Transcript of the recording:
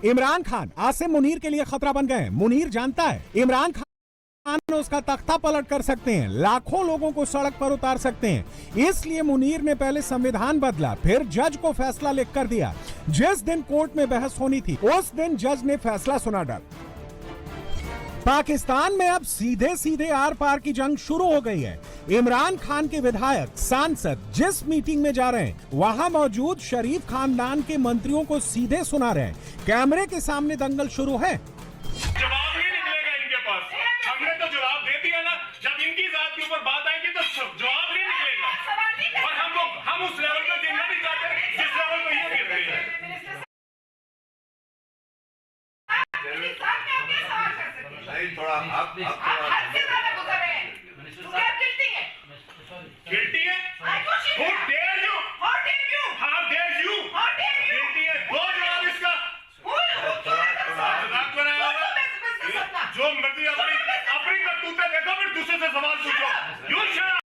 इमरान खान आसिम मुनीर के लिए खतरा बन गए। मुनीर जानता है इमरान खान उसका तख्ता पलट कर सकते हैं, लाखों लोगों को सड़क पर उतार सकते हैं। इसलिए मुनीर ने पहले संविधान बदला, फिर जज को फैसला लिख कर दिया। जिस दिन कोर्ट में बहस होनी थी उस दिन जज ने फैसला सुना डाला। पाकिस्तान में अब सीधे सीधे आर पार की जंग शुरू हो गई है। इमरान खान के विधायक, सांसद जिस मीटिंग में जा रहे हैं वहां मौजूद शरीफ खानदान के मंत्रियों को सीधे सुना रहे हैं। कैमरे के सामने दंगल शुरू है। जवाब नहीं निकलेगा इनके पास। हमने तो जवाब दे दिया ना, जब इनकी जात के ऊपर बात आएगी तो जवाब नहीं निकलेगा। और हम उस लेवल पे गिरना नहीं चाहते जिस लेवल पे ये गिर रही है। थोड़ा आप गिल्टी है। Who dare you? How dare you? Guilty है। दो जवाब इसका। मजाक बनाया होगा। जो मर्जी अपनी करतूतें देखो, फिर दूसरे से सवाल